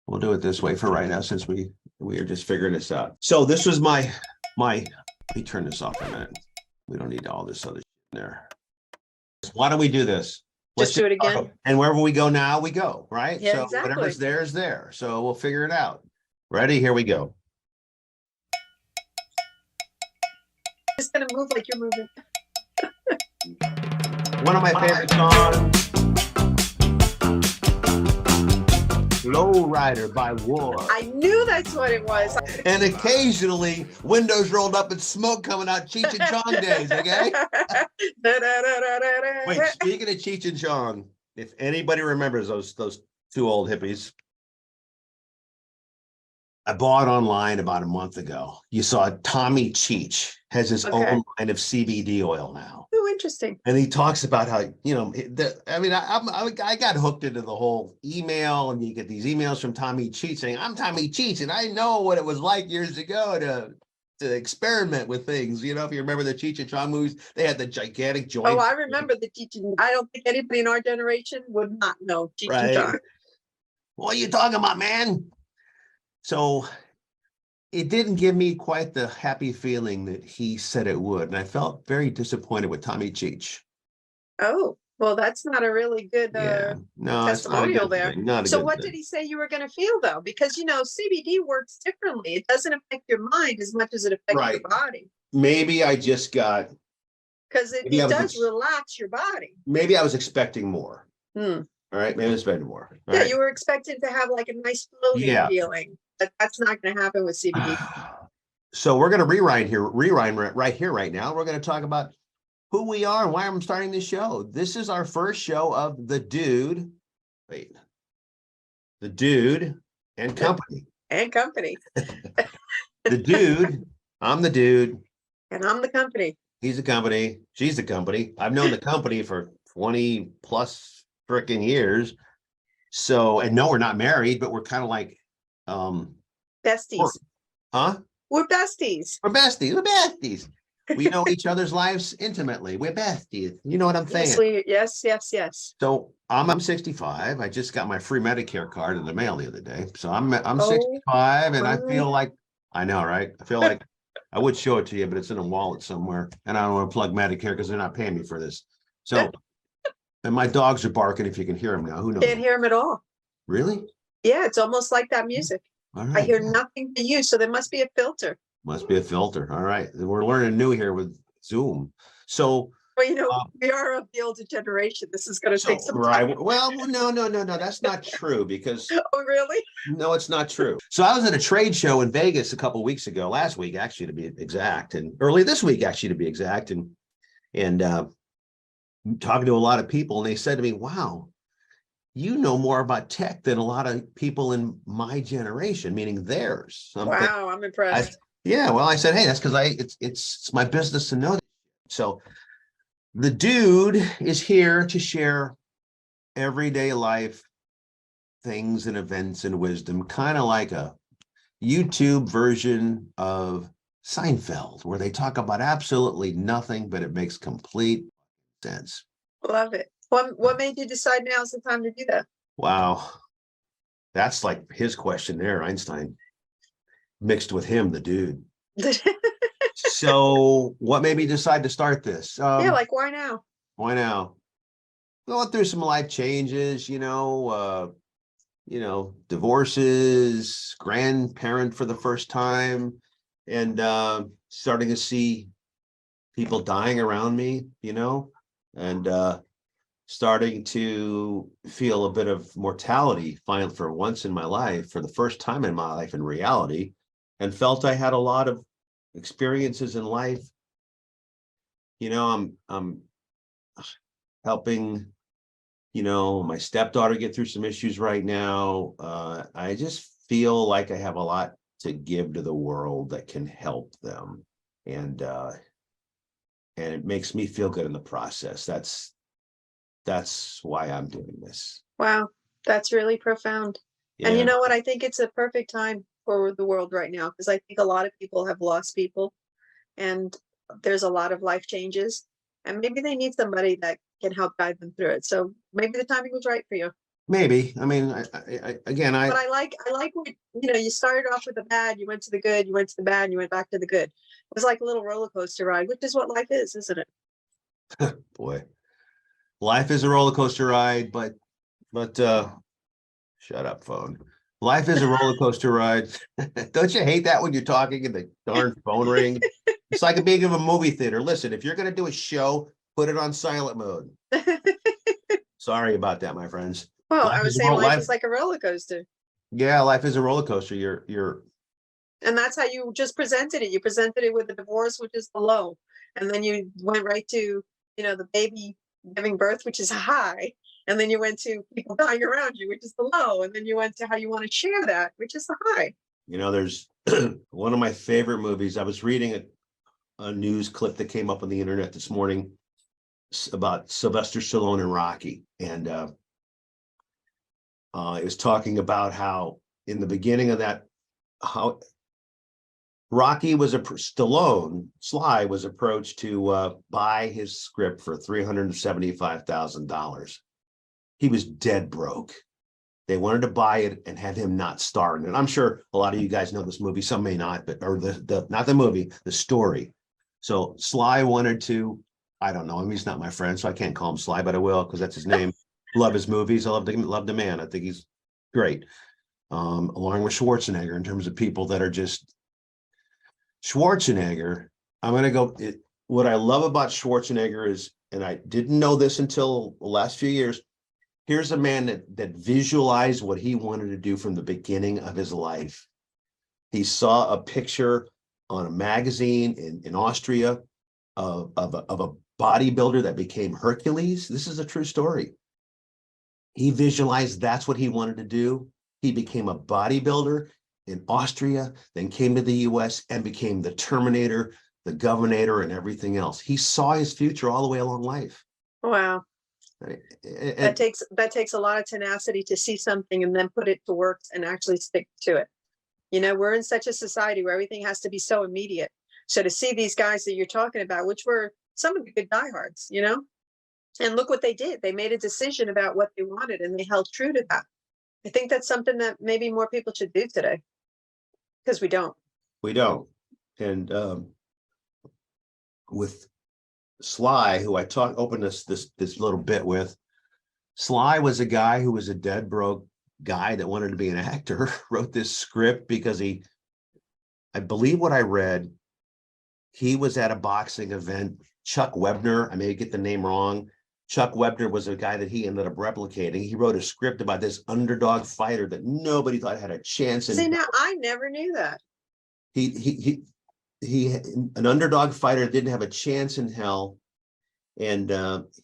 We'll do it this way for right now, since we are just figuring this out. So this was my, let me turn this off for a minute. We don't need all this other shit in there. Why don't we do this? Just do it again. And wherever we go now, we go, right? Yeah, so exactly. Whatever's there is there. So we'll figure it out. Ready? Here we go. Just gonna move like you're moving. One of my favorite songs, Low Rider by War. I knew that's what it was. And occasionally, windows rolled up and smoke coming out, Cheech and Chong days, okay? Wait, speaking of Cheech and Chong, if anybody remembers those two old hippies, I bought online about a month ago. You saw Tommy Cheech has his own line of CBD oil now. Oh, interesting. And he talks about how, I got hooked into the whole email, and you get these emails from Tommy Cheech saying, I'm Tommy Cheech, and I know what it was like years ago to experiment with things. You know, if you remember the Cheech and Chong movies, they had the gigantic joint. Oh, I remember the Cheech and I don't think anybody in our generation would not know Cheech and Chong. What are you talking about, man? So it didn't give me quite the happy feeling that he said it would. And I felt very disappointed with Tommy Cheech. Oh, well, that's not a really good testimonial there. So what did he say you were going to feel, though? Because, CBD works differently. It doesn't affect your mind as much as it affects your body. Maybe I just got... Because it does relax your body. Maybe I was expecting more. All right, maybe I was expecting more. Yeah, you were expecting to have like a nice floating feeling. But that's not going to happen with CBD. So we're going to rewind right here, right now. We're going to talk about who we are and why I'm starting this show. This is our first show of The Dude and Company. And Company. The Dude, I'm the dude. And I'm the company. He's the company. She's the company. I've known the company for 20 plus freaking years. So, and no, we're not married, but we're kind of like, besties. We're besties. We're besties. We know each other's lives intimately. We're besties. You know what I'm saying? Yes. So I'm 65. I just got my free Medicare card in the mail the other day. So I'm 65, and I feel like, I know, right? I feel like I would show it to you, but it's in a wallet somewhere, and I don't want to plug Medicare because they're not paying me for this. So, and my dogs are barking. If you can hear them now, who knows? Can't hear them at all. Really? Yeah, it's almost like that music. All right. I hear nothing but you, so there must be a filter. Must be a filter. All right. We're learning new here with Zoom. So, well, we are of the older generation. This is going to take some time. Right. Well, no. That's not true because... Oh, really? No, it's not true. So I was at a trade show in Vegas a couple of weeks ago, last week, actually, to be exact, and early this week, actually, to be exact, and talking to a lot of people, and they said to me, wow, you know more about tech than a lot of people in my generation, meaning theirs. Wow, I'm impressed. I said, hey, that's because it's my business to know that. So the dude is here to share everyday life things and events and wisdom, kind of like a YouTube version of Seinfeld, where they talk about absolutely nothing, but it makes complete sense. Love it. What made you decide now's the time to do that? Wow. That's like his question there, Einstein, mixed with him, the dude. So what made me decide to start this? Like why now? Why now? Going through some life changes, divorces, grandparent for the first time, and starting to see people dying around me, and starting to feel a bit of mortality finally for once in my life, for the first time in my life in reality, and felt I had a lot of experiences in life. I'm helping, my stepdaughter get through some issues right now. I just feel like I have a lot to give to the world that can help them. And it makes me feel good in the process. That's why I'm doing this. Wow, that's really profound. Yeah. And you know what? I think it's a perfect time for the world right now, because I think a lot of people have lost people, and there's a lot of life changes, and maybe they need somebody that can help guide them through it. So maybe the timing was right for you. Maybe. I mean, again, but I like what, you started off with the bad, you went to the good, you went to the bad, and you went back to the good. It was like a little roller coaster ride, which is what life is, isn't it? Boy, life is a roller coaster ride, but shut up, phone. Life is a roller coaster ride. Don't you hate that when you're talking and the darn phone rings? It's like being in a movie theater. Listen, if you're going to do a show, put it on silent mode. Sorry about that, my friends. Well, I was saying life is like a roller coaster. Yeah, life is a roller coaster. And that's how you just presented it. You presented it with the divorce, which is the low. And then you went right to, the baby giving birth, which is high. And then you went to people dying around you, which is the low. And then you went to how you want to share that, which is the high. There's one of my favorite movies. I was reading a news clip that came up on the internet this morning about Sylvester Stallone and Rocky. And it was talking about how in the beginning of that, how Rocky was Sly was approached to buy his script for $375,000. He was dead broke. They wanted to buy it and have him not star in it. I'm sure a lot of you guys know this movie, some may not, but not the movie, the story. So Sly wanted to, I don't know him, he's not my friend, so I can't call him Sly, but I will because that's his name. Love his movies. I love the man. I think he's great. Along with Schwarzenegger in terms of people that are just Schwarzenegger. I'm going to go. What I love about Schwarzenegger is, and I didn't know this until the last few years, here's a man that visualized what he wanted to do from the beginning of his life. He saw a picture on a magazine in Austria of a bodybuilder that became Hercules. This is a true story. He visualized that's what he wanted to do. He became a bodybuilder in Austria, then came to the US and became the Terminator, the Governator, and everything else. He saw his future all the way along life. Wow. That takes a lot of tenacity to see something and then put it to work and actually stick to it. We're in such a society where everything has to be so immediate. So to see these guys that you're talking about, which were some of the good diehards, and look what they did. They made a decision about what they wanted and they held true to that. I think that's something that maybe more people should do today, because we don't. And with Sly, who I opened this little bit with, Sly was a guy who was a dead broke guy that wanted to be an actor, wrote this script because I believe what I read, he was at a boxing event. Chuck Webner, I may get the name wrong. Chuck Webner was a guy that he ended up replicating. He wrote a script about this underdog fighter that nobody thought had a chance. See, now I never knew that. He an underdog fighter didn't have a chance in hell. And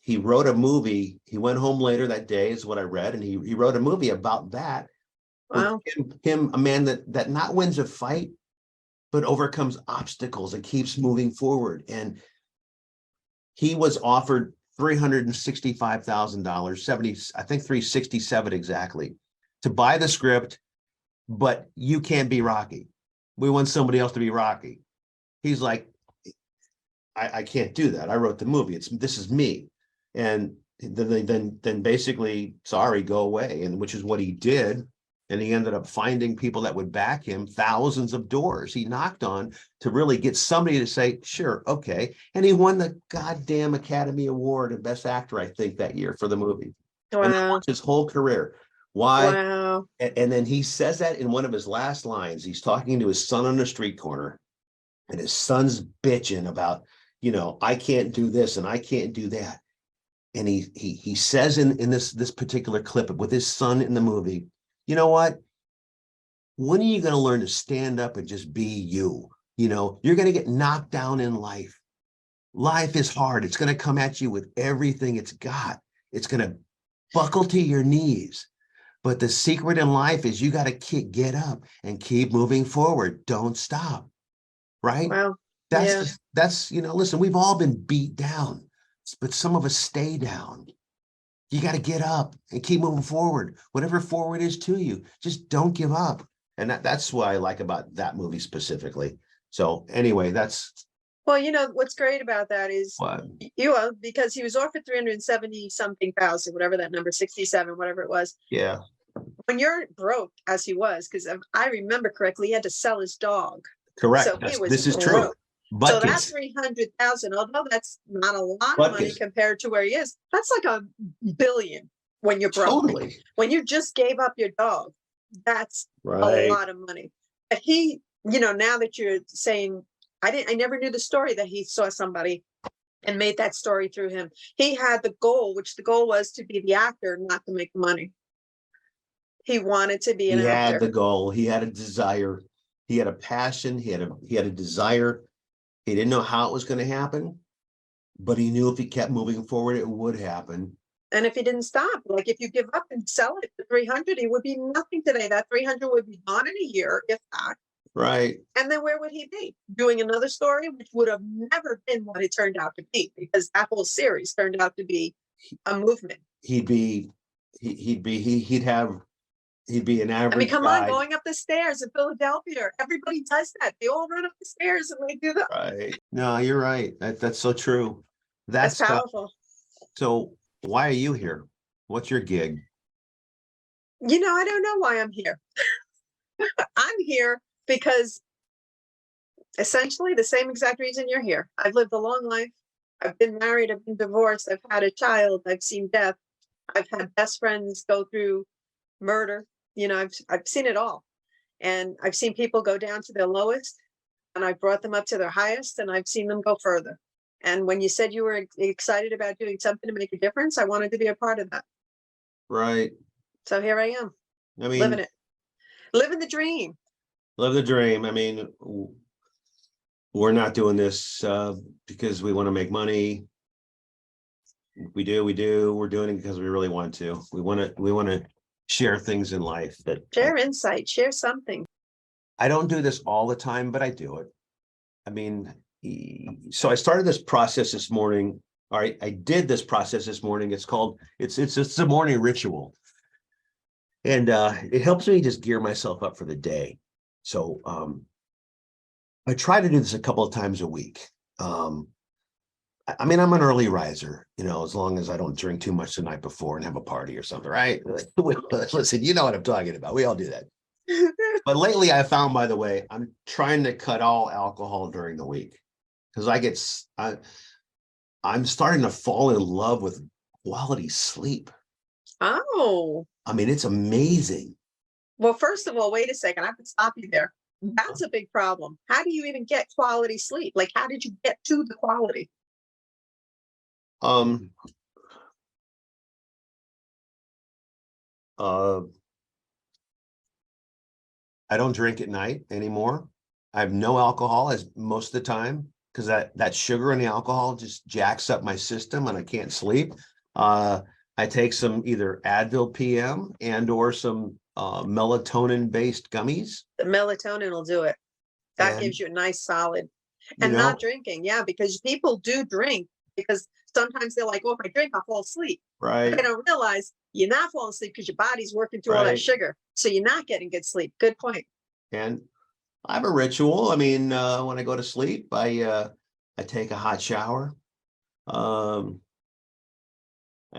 he wrote a movie. He went home later that day, is what I read. And he wrote a movie about that. Wow. Him, a man that not wins a fight, but overcomes obstacles and keeps moving forward. And he was offered $365,000, I think 367 exactly, to buy the script, but you can't be Rocky. We want somebody else to be Rocky. He's like, I can't do that. I wrote the movie. This is me. And then basically, sorry, go away. And which is what he did. And he ended up finding people that would back him, thousands of doors he knocked on to really get somebody to say, sure, okay. And he won the goddamn Academy Award and Best Actor, I think, that year for the movie. Wow. And that was his whole career. Why? Wow. And then he says that in one of his last lines. He's talking to his son on the street corner, and his son's bitching about, I can't do this and I can't do that. And he says in this particular clip with his son in the movie, you know what? When are you going to learn to stand up and just be you? You're going to get knocked down in life. Life is hard. It's going to come at you with everything it's got. It's going to buckle to your knees. But the secret in life is you got to get up and keep moving forward. Don't stop. Right? Wow. That's listen, we've all been beat down, but some of us stay down. You got to get up and keep moving forward. Whatever forward is to you, just don't give up. And that's what I like about that movie specifically. So anyway, that's Well, you know, what's great about that is What? because he was offered 370 something thousand, whatever that number, 67, whatever it was. Yeah. When you're broke, as he was, because I remember correctly, he had to sell his dog. Correct. So he was This is broke. true. But so that 300,000, although that's not a lot of money compared to where he is, that's like a billion when you're broke. Totally. When you just gave up your dog, that's a lot of money. But he, you know, now that you're saying, I never knew the story that he saw somebody and made that story through him. He had the goal, which the goal was to be the actor, not to make money. He wanted to be an actor. He had the goal. He had a desire. He had a passion. He had a desire. He didn't know how it was going to happen, but he knew if he kept moving forward, it would happen. And if he didn't stop, like if you give up and sell it for 300, he would be nothing today. That 300 would be gone in a year, if not. Right. And then where would he be? Doing another story, which would have never been what it turned out to be, because that whole series turned out to be a movement. He'd be an average. I mean, come on, going up the stairs in Philadelphia. Everybody does that. They all run up the stairs and they do that. Right. No, you're right. That's so true. That's powerful. So why are you here? What's your gig? You know, I don't know why I'm here. I'm here because essentially the same exact reason you're here. I've lived a long life. I've been married. I've been divorced. I've had a child. I've seen death. I've had best friends go through murder. You know, I've seen it all. And I've seen people go down to their lowest and I brought them up to their highest, and I've seen them go further. And when you said you were excited about doing something to make a difference, I wanted to be a part of that. Right. So here I am. I mean, living it. Living the dream. Live the dream. I mean, we're not doing this because we want to make money. We do. We're doing it because we really want to. We want to share things in life share insight, share something. I don't do this all the time, but I do it. I mean, so I started this process this morning. All right, I did this process this morning. It's called it's a morning ritual, and it helps me just gear myself up for the day. So I try to do this a couple of times a week. I mean, I'm an early riser, you know, as long as I don't drink too much the night before and have a party or something, right? Listen, you know what I'm talking about. We all do that. But lately I found, by the way, I'm trying to cut all alcohol during the week because I'm starting to fall in love with quality sleep. Oh. I mean, it's amazing. Well, first of all, wait a second. I have to stop you there. That's a big problem. How do you even get quality sleep? Like, how did you get to the quality? I don't drink at night anymore. I have no alcohol as most of the time because that sugar and the alcohol just jacks up my system and I can't sleep. I take some either Advil PM and or some melatonin based gummies. The melatonin will do it. That gives you a nice solid. And not drinking, yeah, because people do drink because sometimes they're like, oh, if I drink, I'll fall asleep. Right. But they don't realize you're not falling asleep because your body's working through all that sugar. So you're not getting good sleep. Good point. And I have a ritual. I mean, when I go to sleep, I take a hot shower. I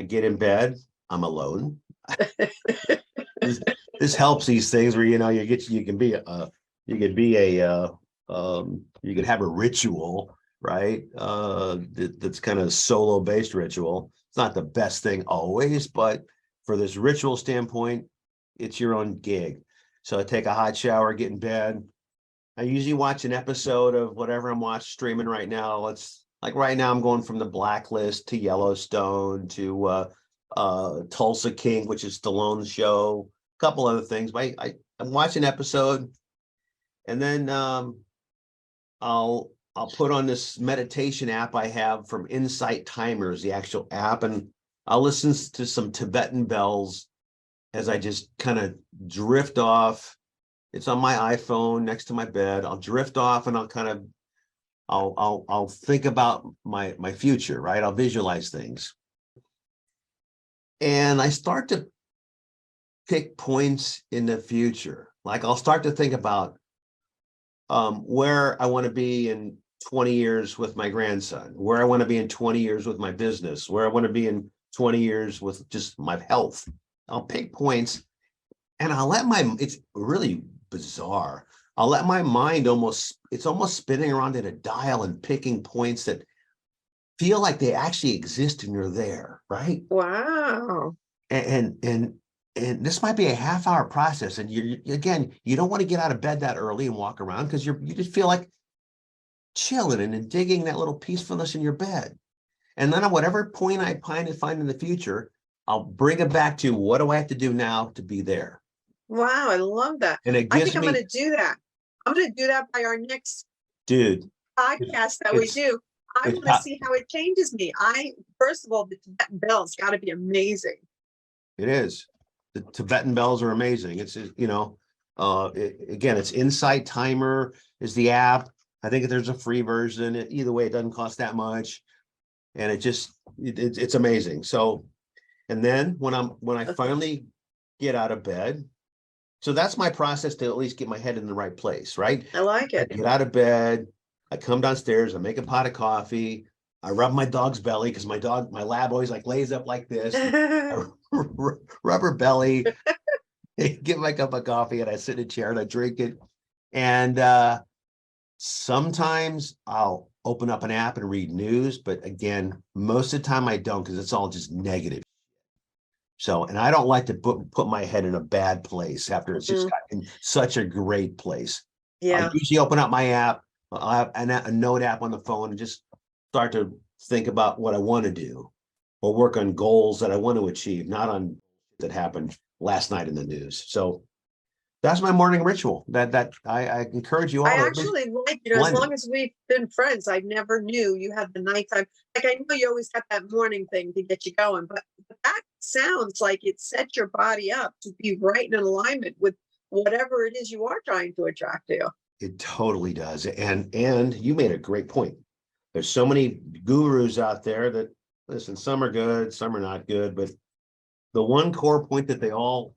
get in bed. I'm alone. This helps these things where, you know, you can have a ritual, right? That's kind of solo based ritual. It's not the best thing always, but for this ritual standpoint, it's your own gig. So I take a hot shower, get in bed. I usually watch an episode of whatever I'm watching streaming right now. It's like right now I'm going from The Blacklist to Yellowstone to Tulsa King, which is Stallone's show, a couple other things. But I'm watching an episode, and then I'll put on this meditation app I have from Insight Timers, the actual app, and I'll listen to some Tibetan bells as I just kind of drift off. It's on my iPhone next to my bed. I'll drift off and I'll think about my future, right? I'll visualize things. And I start to pick points in the future. Like I'll start to think about where I want to be in 20 years with my grandson, where I want to be in 20 years with my business, where I want to be in 20 years with just my health. I'll pick points and I'll let it's really bizarre. I'll let my mind it's almost spinning around at a dial and picking points that feel like they actually exist and you're there, right? Wow. And this might be a half-hour process. And you don't want to get out of bed that early and walk around because you just feel like chilling and digging that little peacefulness in your bed. And then at whatever point I find in the future, I'll bring it back to what do I have to do now to be there? Wow, I love that. And I think I'm going to do that. I'm going to do that by our next podcast that we do. I want to see how it changes me. First of all, the Tibetan bell's got to be amazing. It is. The Tibetan bells are amazing. It's, again, it's Insight Timer is the app. I think there's a free version. Either way, it doesn't cost that much. And it's amazing. So, and then when I finally get out of bed, so that's my process to at least get my head in the right place, right? I like it. I get out of bed, I come downstairs, I make a pot of coffee, I rub my dog's belly because my lab always like lays up like this. I rub her belly, get my cup of coffee, and I sit in a chair and I drink it. And sometimes I'll open up an app and read news, but again, most of the time I don't because it's all just negative. So, and I don't like to put my head in a bad place after it's just gotten such a great place. Yeah. I usually open up my app, a note app on the phone, and just start to think about what I want to do or work on goals that I want to achieve, not on that happened last night in the news. So that's my morning ritual that I encourage you all. I actually like, as long as we've been friends, I never knew you had the nighttime. Like, I know you always got that morning thing to get you going, but that sounds like it sets your body up to be right in alignment with whatever it is you are trying to attract to. It totally does. And you made a great point. There's so many gurus out there that, listen, some are good, some are not good, but the one core point that they all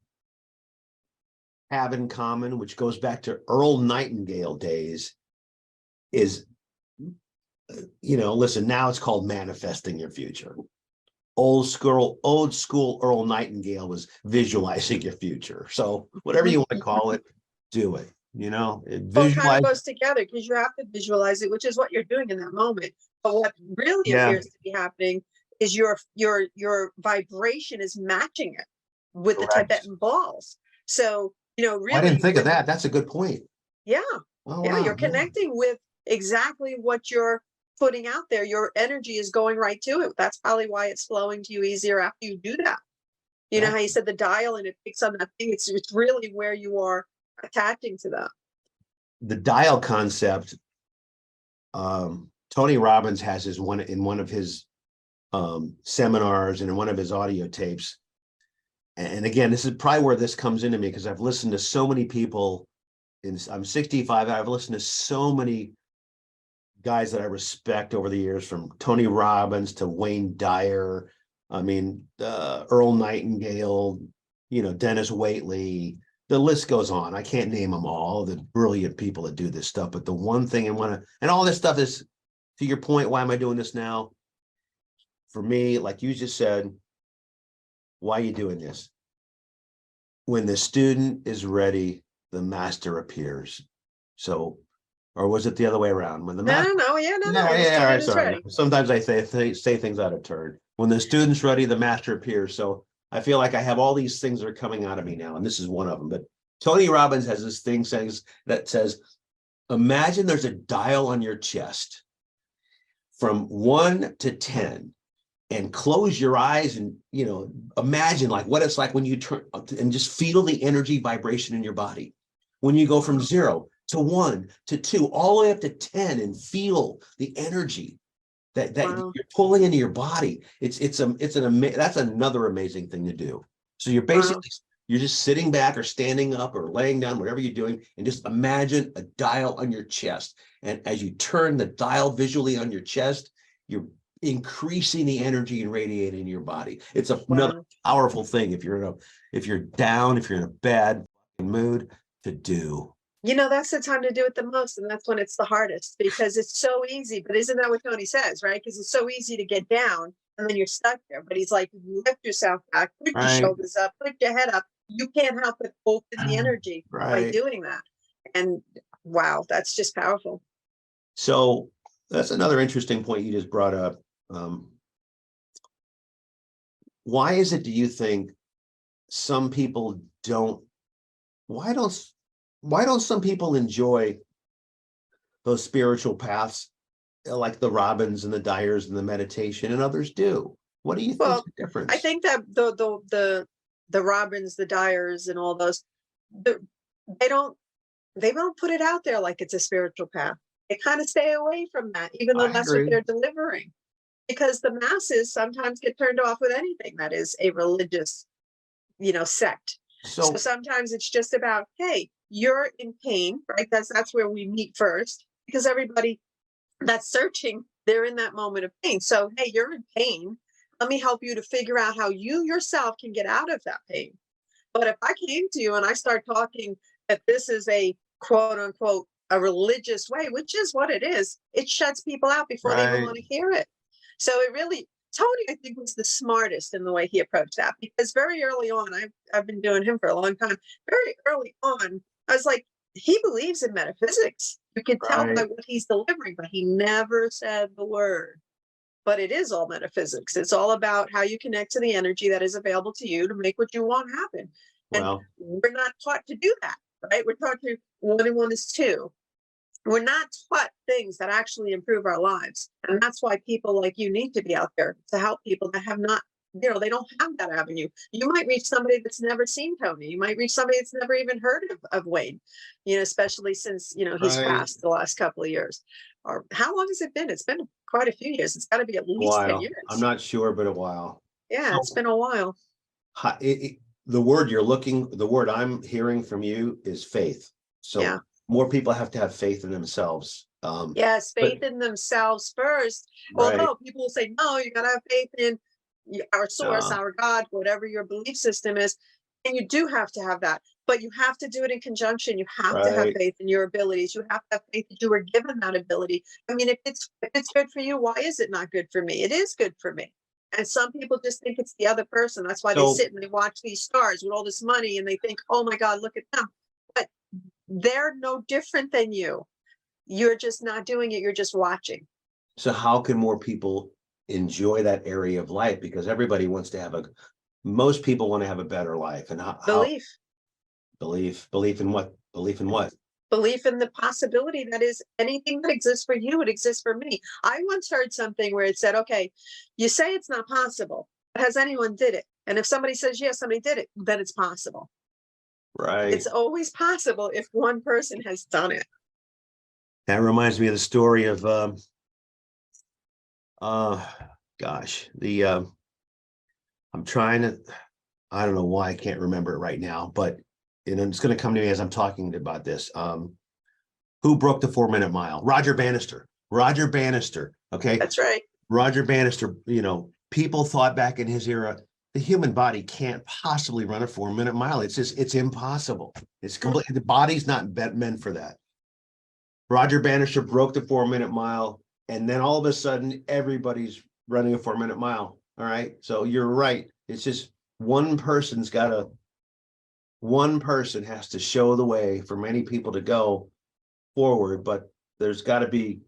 have in common, which goes back to Earl Nightingale days, is, listen, now it's called manifesting your future. Old school Earl Nightingale was visualizing your future. So whatever you want to call it, do it. It kind of goes together because you have to visualize it, which is what you're doing in that moment. But what really appears to be happening is your vibration is matching it with the Tibetan balls. So, really, I didn't think of that. That's a good point. Yeah. Oh, yeah. Wow. You're connecting with exactly what you're putting out there. Your energy is going right to it. That's probably why it's flowing to you easier after you do that. You know how you said the dial and it picks on that thing. It's really where you are attaching to that. The dial concept, Tony Robbins has in one of his seminars and in one of his audio tapes. And again, this is probably where this comes into me because I've listened to so many people. I'm 65. I've listened to so many guys that I respect over the years, from Tony Robbins to Wayne Dyer. I mean, Earl Nightingale, Dennis Waitley. The list goes on. I can't name them all, the brilliant people that do this stuff. But the one thing and all this stuff is, to your point, why am I doing this now? For me, like you just said, why are you doing this? When the student is ready, the master appears. So, or was it the other way around? When the master, sorry. Sometimes I say things out of turn. When the student's ready, the master appears. So I feel like I have all these things that are coming out of me now, and this is one of them. But Tony Robbins has this thing that says, imagine there's a dial on your chest from 1 to 10, and close your eyes and, imagine like what it's like when you turn and just feel the energy vibration in your body. When you go from 0 to 1 to 2, all the way up to 10, and feel the energy that you're pulling into your body. That's another amazing thing to do. So you're basically, you're just sitting back or standing up or laying down, whatever you're doing, and just imagine a dial on your chest. And as you turn the dial visually on your chest, you're increasing the energy and radiating in your body. It's another powerful thing if you're down, if you're in a bad mood, to do. That's the time to do it the most, and that's when it's the hardest, because it's so easy. But isn't that what Tony says, right? Because it's so easy to get down and then you're stuck there. But he's like, lift yourself back, put your Right. shoulders up, put your head up. You can't help but open the energy by Right. doing that. And wow, that's just powerful. So that's another interesting point you just brought up. Why is it, do you think, some people don't, why don't some people enjoy those spiritual paths, like the Robins and the Dyers and the meditation, and others do? What do you think the difference? I think that the Robins, the Dyers, and all those, they don't put it out there like it's a spiritual path. They kind of stay away from that, even though that's what they're delivering. Because the masses sometimes get turned off with anything that is a religious, sect. So sometimes it's just about, hey, you're in pain, right? That's where we meet first, because everybody that's searching, they're in that moment of pain. So, hey, you're in pain. Let me help you to figure out how you yourself can get out of that pain. But if I came to you and I start talking that this is a quote unquote a religious way, which is what it is, it shuts people out before they even want to hear it. So it really, Tony, I think, was the smartest in the way he approached that, because very early on, I've been doing him for a long time. Very early on, I was like, he believes in metaphysics. You could tell by what he's delivering, but he never said the word. But it is all metaphysics. It's all about how you connect to the energy that is available to you to make what you want happen. And we're not taught to do that, right? We're taught to 1 and 1 is 2. We're not taught things that actually improve our lives. And that's why people like you need to be out there to help people that have not, they don't have that avenue. You might reach somebody that's never seen Tony. You might reach somebody that's never even heard of Wayne, especially since, he's passed the last couple of years. Or how long has it been? It's been quite a few years. It's got to be at least 10 years. I'm not sure, but a while. Yeah, it's been a while. The word I'm hearing from you is faith. So more people have to have faith in themselves. Yes, faith in themselves first. Although people will say, no, you got to have faith in our source, our God, whatever your belief system is. And you do have to have that. But you have to do it in conjunction. You have to have faith in your abilities. You have to have faith that you were given that ability. I mean, if it's good for you, why is it not good for me? It is good for me. And some people just think it's the other person. That's why they sit and they watch these stars with all this money and they think, oh my God, look at them. But they're no different than you. You're just not doing it. You're just watching. So how can more people enjoy that area of life? Because everybody wants to most people want to have a better life. And belief in what? Belief in what? Belief in the possibility that is anything that exists for you, it exists for me. I once heard something where it said, okay, you say it's not possible, but has anyone did it? And if somebody says, yes, somebody did it, then it's possible. Right. It's always possible if one person has done it. That reminds me of the story of, I don't know why I can't remember it right now, but it's going to come to me as I'm talking about this. Who broke the 4-minute mile? Roger Bannister. Okay. That's right. Roger Bannister, people thought back in his era, the human body can't possibly run a 4-minute mile. It's impossible. It's completely, the body's not meant for that. Roger Bannister broke the 4-minute mile, and then all of a sudden everybody's running a 4-minute mile. All right. So you're right. It's just one person has to show the way for many people to go forward, but there's got to be,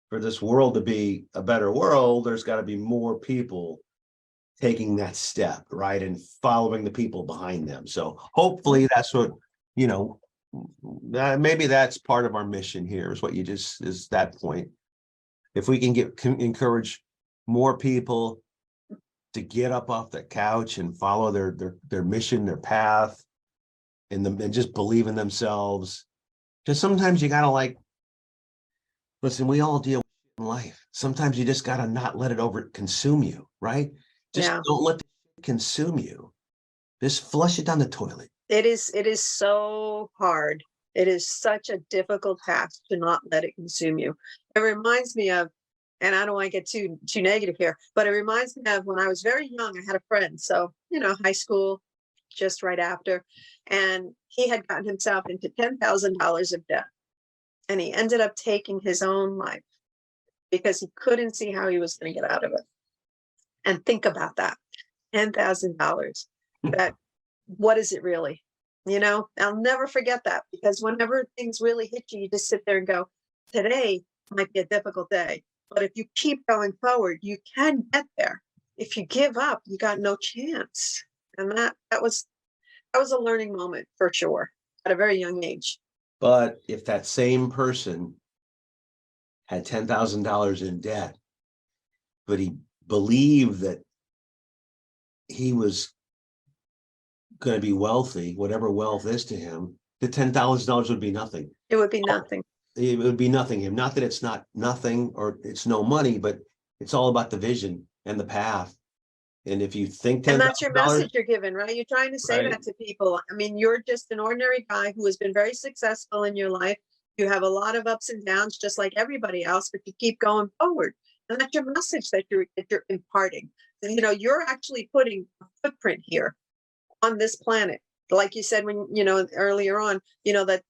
for this world to be a better world, there's got to be more people taking that step, right, and following the people behind them. So hopefully that's what, maybe that's part of our mission here, is what is that point. If we can encourage more people to get up off the couch and follow their mission, their path, and just believe in themselves. Because sometimes you gotta listen, we all deal with life. Sometimes you just gotta not let it over consume you, right? Just don't let it consume you. Just flush it down the toilet. It is so hard. It is such a difficult task to not let it consume you. It reminds me of, and I don't want to get too negative here, but it reminds me of when I was very young. I had a friend, so high school, just right after. And he had gotten himself into $10,000 of debt. And he ended up taking his own life because he couldn't see how he was going to get out of it. And think about that. $10,000. That, what is it really? You know, I'll never forget that, because whenever things really hit you, you just sit there and go, today might be a difficult day, but if you keep going forward, you can get there. If you give up, you got no chance. And that was a learning moment for sure at a very young age. But if that same person had $10,000 in debt, but he believed that he was going to be wealthy, whatever wealth is to him, the $10,000 would be nothing. It would be nothing. It would be nothing. Not that it's not nothing or it's no money, but it's all about the vision and the path. And if you think $10,000, and that's your message you're giving, right? You're trying to say that to people. I mean, you're just an ordinary guy who has been very successful in your life. You have a lot of ups and downs, just like everybody else, but you keep going forward. And that's your message that you're imparting. And, you know, you're actually putting a footprint here on this planet. Like you said, when, you know, earlier on, you know, that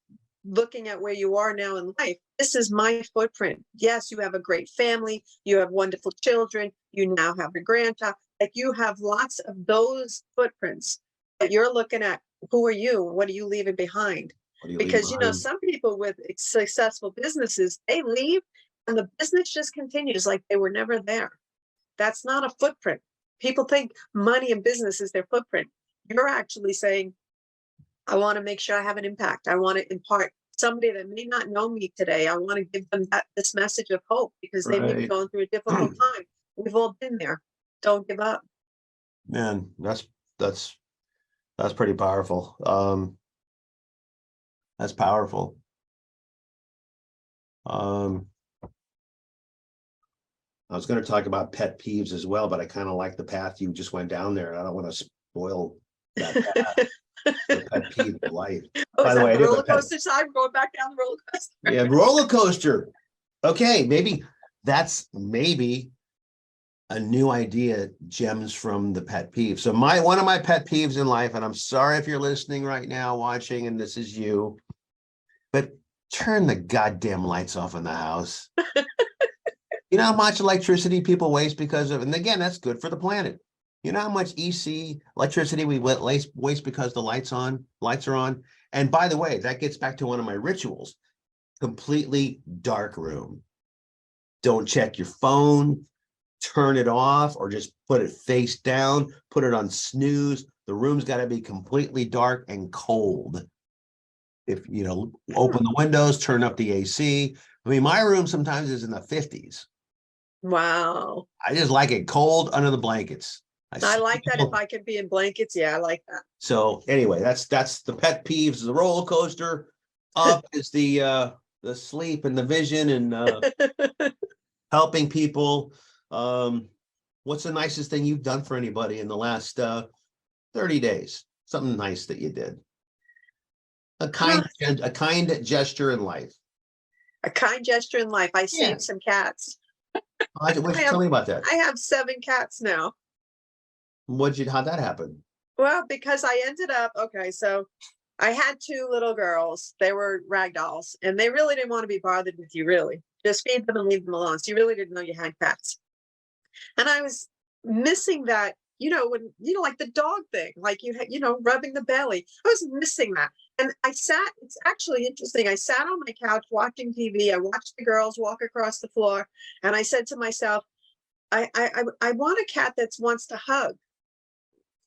looking at where you are now in life, this is my footprint. Yes, you have a great family. You have wonderful children. You now have a grandchild. Like, you have lots of those footprints that you're looking at. Who are you? What are you leaving behind? Because, you know, some people with successful businesses, they leave and the business just continues like they were never there. That's not a footprint. People think money and business is their footprint. You're actually saying, I want to make sure I have an impact. I want to impart somebody that may not know me today. I want to give them this message of hope, because they may be going through a difficult time. We've all been there. Don't give up. Man, that's pretty powerful. That's powerful. I was going to talk about pet peeves as well, but I kind of like the path you just went down there. I don't want to spoil that path. The pet peeve of life. Oh, by the way, roller coaster side, going back down the roller coaster. Yeah, roller coaster. Okay, maybe that's a new idea, gems from the pet peeve. So one of my pet peeves in life, and I'm sorry if you're listening right now, watching, and this is you, but turn the goddamn lights off in the house. You know how much electricity people waste because of, and again, that's good for the planet. You know how much electricity we waste because the lights are on. And by the way, that gets back to one of my rituals. Completely dark room. Don't check your phone. Turn it off, or just put it face down, put it on snooze. The room's got to be completely dark and cold. If you know, open the windows, turn up the AC. I mean, my room sometimes is in the 50s. Wow. I just like it cold under the blankets. I like that. If I could be in blankets, yeah, I like that. So anyway, that's the pet peeves. The roller coaster. Up is the sleep and the vision and helping people. What's the nicest thing you've done for anybody in the last 30 days? Something nice that you did. A kind gesture in life. A kind gesture in life. I saved some cats. Tell me about that. I have 7 cats now. How'd that happen? Well, because I ended up, okay, so I had 2 little girls. They were rag dolls, and they really didn't want to be bothered with you, really. Just feed them and leave them alone. So you really didn't know you had cats. And I was missing that, you know, when, you know, like the dog thing, like you had, you know, rubbing the belly. I was missing that. And it's actually interesting. I sat on my couch watching TV. I watched the girls walk across the floor. And I said to myself, I want a cat that wants to hug.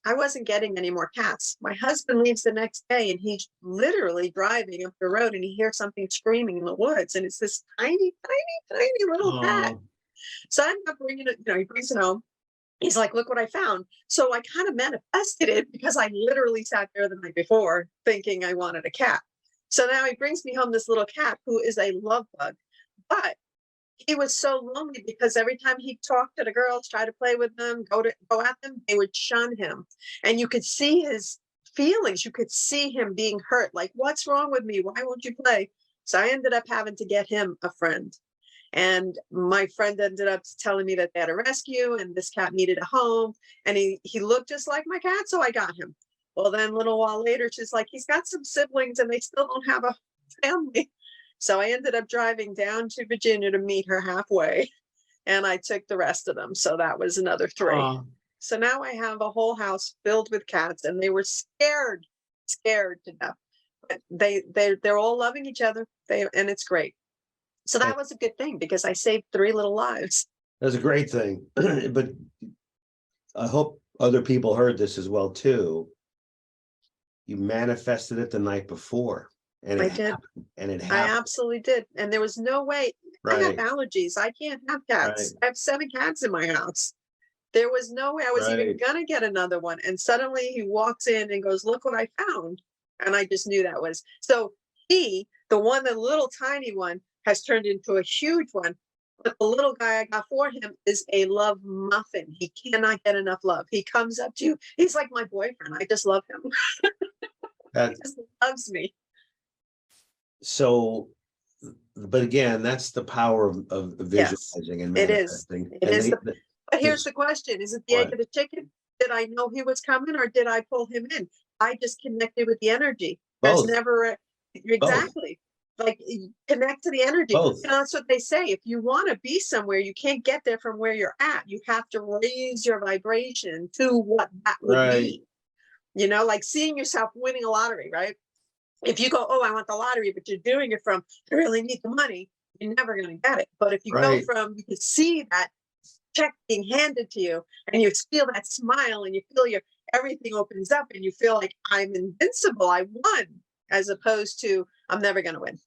I wasn't getting any more cats. My husband leaves the next day, and he's literally driving up the road, and he hears something screaming in the woods. And it's this tiny, tiny, tiny little cat. So I ended up bringing it, you know, he brings it home. He's like, look what I found. So I kind of manifested it, because I literally sat there the night before thinking I wanted a cat. So now he brings me home this little cat who is a love bug. But he was so lonely, because every time he talked to the girls, try to play with them, go at them, they would shun him. And you could see his feelings. You could see him being hurt. Like, what's wrong with me? Why won't you play? So I ended up having to get him a friend. And my friend ended up telling me that they had a rescue and this cat needed a home. And he looked just like my cat. So I got him. Well, then a little while later, she's like, he's got some siblings and they still don't have a family. So I ended up driving down to Virginia to meet her halfway, and I took the rest of them. So that was another 3. So now I have a whole house filled with cats, and they were scared to death. But they're all loving each other. And it's great. So that was a good thing because I saved 3 little lives. That's a great thing. But I hope other people heard this as well too. You manifested it the night before. And I did. And it I happened. absolutely did. And there was no way. I have allergies. I can't have cats. I have 7 cats in my house. There was no way I was even gonna get another one. And suddenly he walks in and goes, look what I found. And I just knew that was. So the little tiny one has turned into a huge one. But the little guy I got for him is a love muffin. He cannot get enough love. He comes up to you. He's like my boyfriend. I just love him. He just loves me. So, but again, that's the power of visualizing and manifesting. It is. But here's the question. Is it the egg or the chicken? Did I know he was coming or did I pull him in? I just connected with the energy. There's never exactly. Like, connect to the energy. You know, that's what they say. If you want to be somewhere, you can't get there from where you're at. You have to raise your vibration to what that would be. You know, like seeing yourself winning a lottery, right? If you go, oh, I want the lottery, but you're doing it from, I really need the money, you're never going to get it. But if you go from, you can see that check being handed to you and you feel that smile and you feel everything opens up and you feel like I'm invincible, I won, as opposed to I'm never going to win.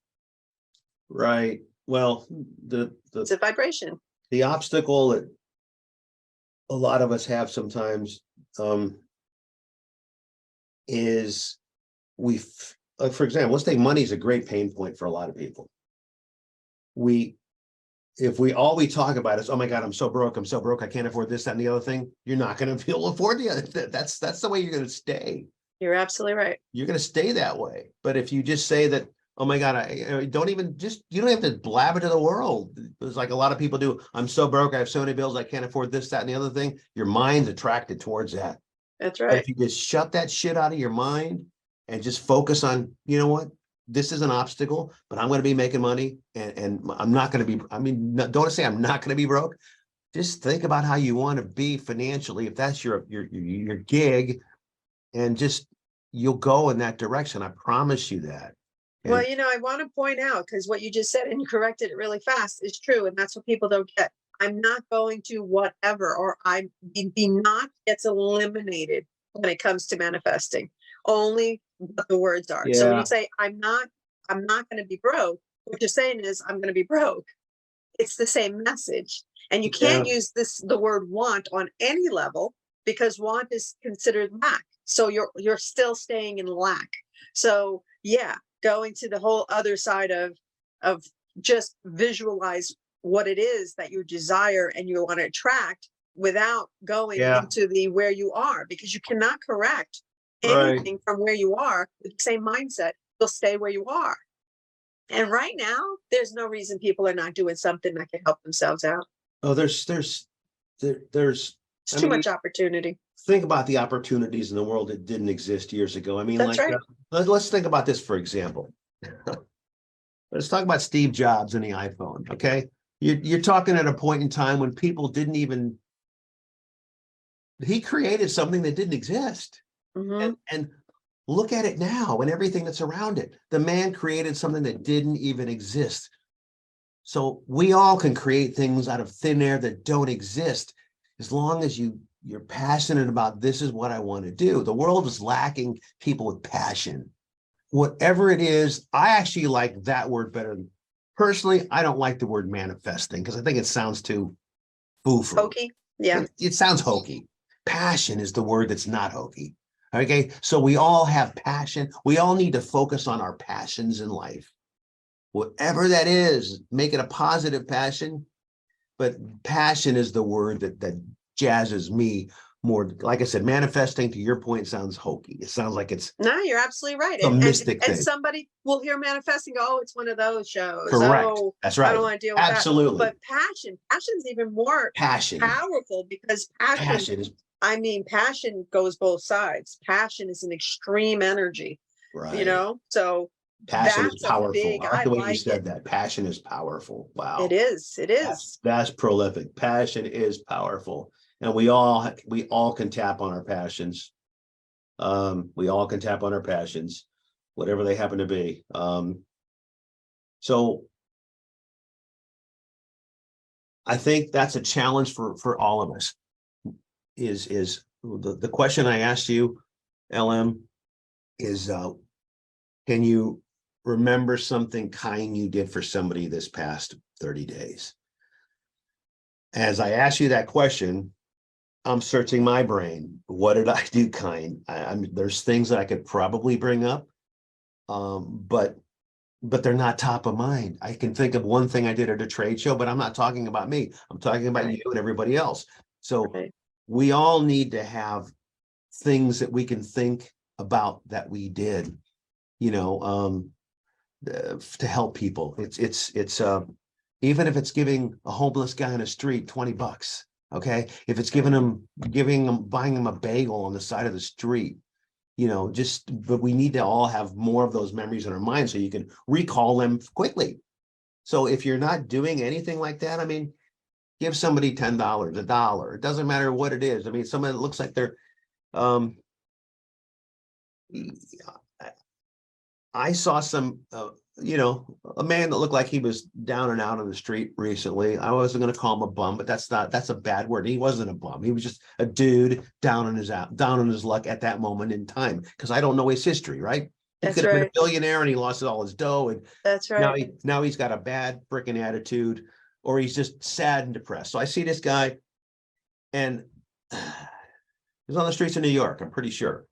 Right. Well, it's a vibration. The obstacle that a lot of us have sometimes is for example, let's take money is a great pain point for a lot of people. If all we talk about is, oh my God, I'm so broke, I can't afford this, that, and the other thing, you're not going to be able to afford the other. That's the way you're going to stay. You're absolutely right. You're going to stay that way. But if you just say that, oh my God, you don't have to blab it to the world. It's like a lot of people do. I'm so broke, I have so many bills, I can't afford this, that, and the other thing. Your mind's attracted towards that. That's right. But if you just shut that shit out of your mind and just focus on, you know what, this is an obstacle, but I'm going to be making money and I'm not going to be, don't say I'm not going to be broke. Just think about how you want to be financially. If that's your gig, and just, you'll go in that direction. I promise you that. And well, I want to point out, because what you just said and you corrected it really fast is true. And that's what people don't get. I'm not going to whatever, or the not gets eliminated when it comes to manifesting. Only what the words are. So when you say, I'm not going to be broke, what you're saying is I'm going to be broke. It's the same message. And you can't use the word want on any level, because want is considered lack. So you're still staying in lack. So going to the whole other side of just visualize what it is that you desire and you want to attract without going into the where you are, because you cannot correct anything from where you are with the same mindset. You'll stay where you are. And right now, there's no reason people are not doing something that can help themselves out. Oh, there's too much opportunity. Think about the opportunities in the world that didn't exist years ago. I mean, let's think about this, for example. Let's talk about Steve Jobs and the iPhone. Okay. You're talking at a point in time when people didn't even, he created something that didn't exist. And look at it now and everything that's around it. The man created something that didn't even exist. So we all can create things out of thin air that don't exist, as long as you're passionate about, this is what I want to do. The world is lacking people with passion. Whatever it is, I actually like that word better. Personally, I don't like the word manifesting because I think it sounds too foo-foo. Hokey. Yeah. It sounds hokey. Passion is the word that's not hokey. Okay. So we all have passion. We all need to focus on our passions in life. Whatever that is, make it a positive passion. But passion is the word that jazzes me more, like I said, manifesting, to your point, sounds hokey. It sounds like it's no, you're absolutely right. a mystic thing. And somebody will hear manifesting, oh, it's one of those shows. Correct. Oh, that's right. I don't want to deal with Absolutely. that. But passion's even more powerful, because passion is, I mean, passion goes both sides. Passion is an extreme energy, right? You know, so passion is powerful. I like the way you said that. Passion is powerful. Wow. It is. It is. That's prolific. Passion is powerful. And we all can tap on our passions. We all can tap on our passions, whatever they happen to be. So I think that's a challenge for all of us. Is the question I asked you, LM, is can you remember something kind you did for somebody this past 30 days? As I ask you that question, I'm searching my brain. What did I do kind? I mean, there's things that I could probably bring up, but they're not top of mind. I can think of one thing I did at a trade show, but I'm not talking about me. I'm talking about you and everybody else. So we all need to have things that we can think about that we did, you know, to help people. It's even if it's giving a homeless guy on the street $20. Okay, if it's buying him a bagel on the side of the street, you know, but we need to all have more of those memories in our mind so you can recall them quickly. So if you're not doing anything like that, I mean, give somebody $10, $1. It doesn't matter what it is. I mean, someone that looks like they're, I saw some, you know, a man that looked like he was down and out on the street recently. I wasn't going to call him a bum, but that's a bad word. He wasn't a bum. He was just a dude down on his luck at that moment in time, because I don't know his history, right? He could have been a billionaire and he lost all his dough, and that's right. Now he's got a bad freaking attitude, or he's just sad and depressed. So I see this guy, and he's on the streets of New York, I'm pretty sure.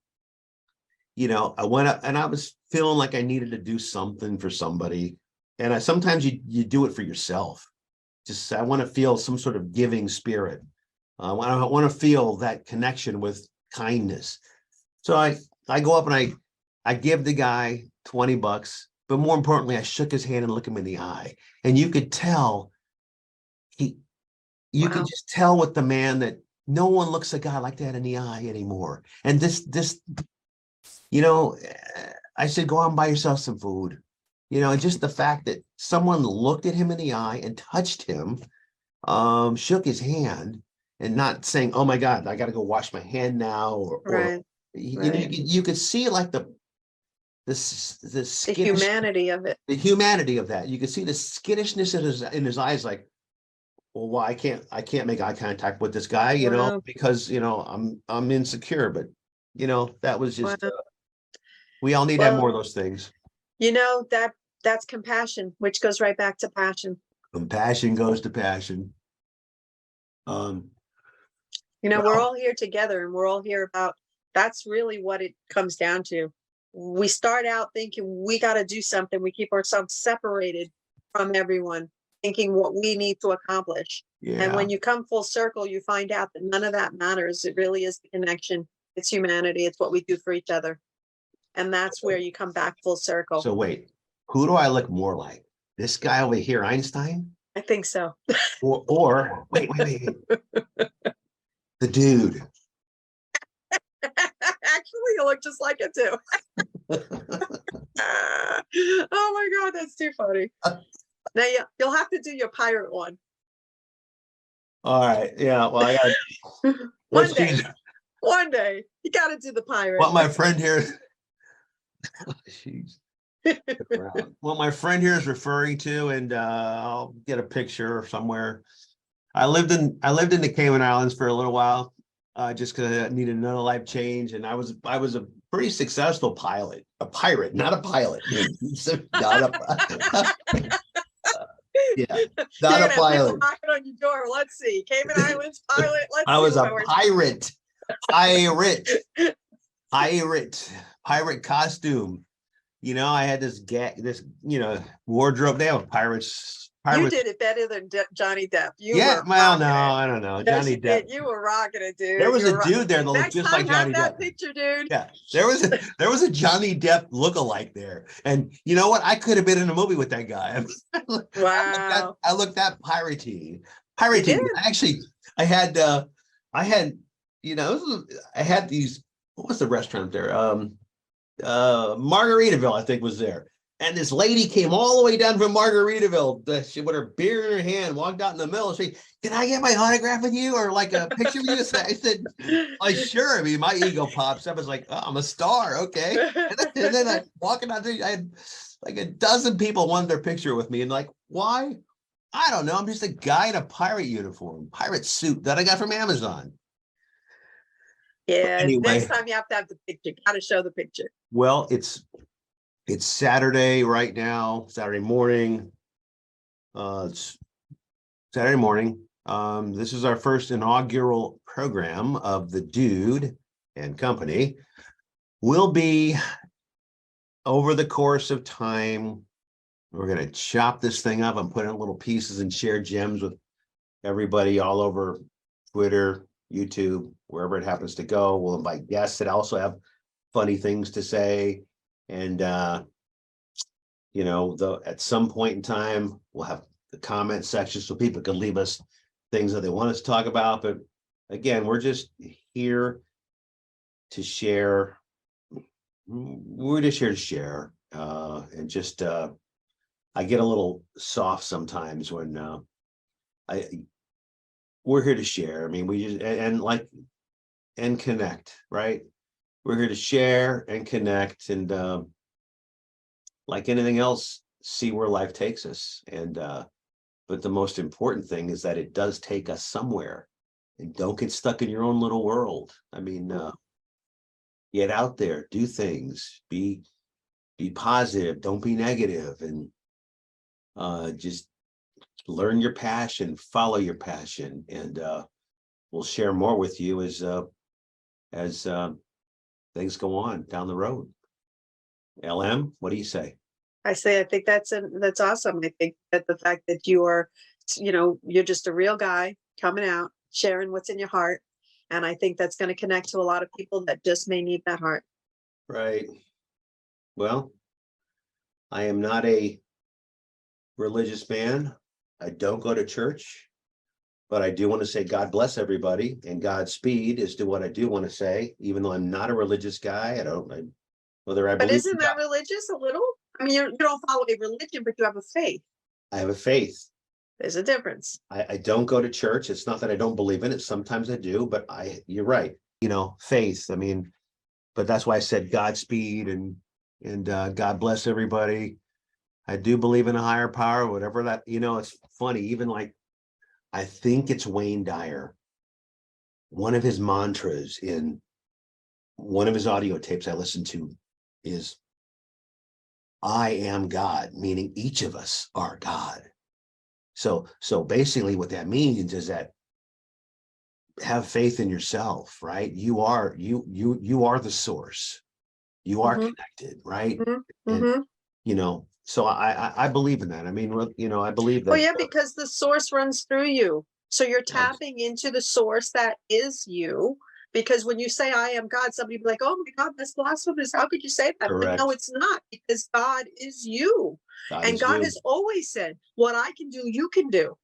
You know, I went up and I was feeling like I needed to do something for somebody. And sometimes you do it for yourself. Just, I want to feel some sort of giving spirit. I want to feel that connection with kindness. So I go up and I give the guy $20, but more importantly, I shook his hand and looked him in the eye. And you could tell you could just tell with the man that no one looks a guy like that in the eye anymore. And this, you know, I said, go out and buy yourself some food. You know, and just the fact that someone looked at him in the eye and touched him, shook his hand, and not saying, oh my God, I got to go wash my hand now. Or you know, you could see like the humanity of it. The humanity of that. You could see the skittishness in his eyes, like, well, I can't make eye contact with this guy, you know, because, you know, I'm insecure. But, you know, that was just we all need to have more of those things. You know, that's compassion, which goes right back to passion. Compassion goes to passion. You know, we're all here together, and we're all here about, that's really what it comes down to. We start out thinking we got to do something. We keep ourselves separated from everyone, thinking what we need to accomplish. And when you come full circle, you find out that none of that matters. It really is the connection. It's humanity. It's what we do for each other. And that's where you come back full circle. So wait, who do I look more like? This guy over here, Einstein? I think so. or wait. The dude. Actually, you look just like it too. Oh my God, that's too funny. Now you'll have to do your pirate one. All right. Yeah. Well, I got one day you got to do the pirate. What my friend here. What my friend here is referring to, and I'll get a picture somewhere. I lived in the Cayman Islands for a little while, just because I needed another life change, and I was a pretty successful pilot, a pirate, not a pilot. Not a yeah, not a pilot. Knocking on your door. Let's see, Cayman Islands pilot. I was a pirate costume. You know, I had this you know, wardrobe there with pirates You did it better than Johnny Depp. Well, no, I don't know. Johnny Depp. You were rocking it, dude. There was a dude there that looked just like Johnny Depp. That picture, dude. Yeah, there was a Johnny Depp lookalike there, and you know what? I could have been in a movie with that guy. Wow. I looked that piratey. Actually, I had I had these. What was the restaurant there? Margaritaville, I think, was there. And this lady came all the way down from Margaritaville. She with her beer in her hand, walked out in the middle. She, can I get my autograph with you or like a picture with you? I said, sure. I mean, my ego pops up. It's like, oh, I'm a star. Okay. And then I walking out there, I had like a dozen people wanted their picture with me. And like, why? I don't know. I'm just a guy in a pirate uniform, pirate suit that I got from Amazon. Yeah. Anyway, next time you have to have the picture. Got to show the picture. Well, it's Saturday right now, Saturday morning. It's Saturday morning. This is our first inaugural program of the Dude and Company. We'll be, over the course of time, we're going to chop this thing up and put in little pieces and share gems with everybody all over Twitter, YouTube, wherever it happens to go. We'll invite guests that also have funny things to say. And, at some point in time, we'll have the comment section so people can leave us things that they want us to talk about. But again, we're just here to share. We're just here to share. And just, I get a little soft sometimes when we're here to share. I mean, we just, and connect, right? We're here to share and connect, and like anything else, see where life takes us. And but the most important thing is that it does take us somewhere, and don't get stuck in your own little world. I mean, get out there, do things, be positive, don't be negative, and just learn your passion, follow your passion, and we'll share more with you as things go on down the road. LM, what do you say? I think that's awesome. I think that the fact that you are, you're just a real guy coming out, sharing what's in your heart. And I think that's going to connect to a lot of people that just may need that heart. Right. Well, I am not a religious man. I don't go to church, but I do want to say God bless everybody and Godspeed is to what I do want to say, even though I'm not a religious guy. But isn't that religious a little? I mean, you don't follow a religion, but you have a faith. I have a faith. There's a difference. I don't go to church. It's not that I don't believe in it. Sometimes I do, but you're right. Faith. I mean, but that's why I said Godspeed and God bless everybody. I do believe in a higher power, whatever that, it's funny. Even like, I think it's Wayne Dyer. One of his mantras in one of his audio tapes I listened to is, I am God, meaning each of us are God. So basically what that means is that have faith in yourself, right? You are the source. You are connected, right? And, so I believe in that. I mean, I believe that. Well, yeah, because the source runs through you. So you're tapping into the source that is you. Because when you say I am God, somebody will be like, oh my God, that's blasphemous. How could you say that? But no, it's not, because God is you. And God has always said, what I can do, you can do.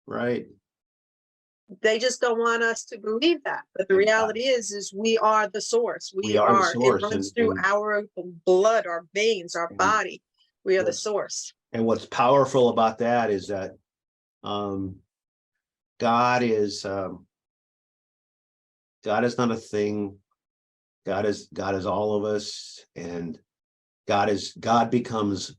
Right. They just don't want us to believe that. But the reality is we are the source. We are the source. It runs through our blood, our veins, our body. We are the source. And what's powerful about that is that God is not a thing. God is all of us, and God becomes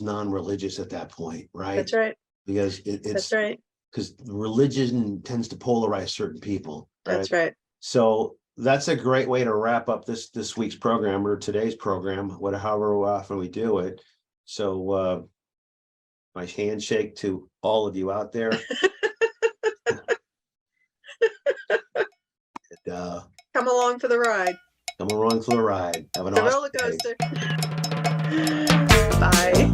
non-religious at that point, right? That's right. Because that's right. Because religion tends to polarize certain people. Right? That's right. So that's a great way to wrap up this week's program, or today's program, however often we do it. So my handshake to all of you out there. Come along for the ride. Come along for the ride. Have an awesome roller coaster. Bye.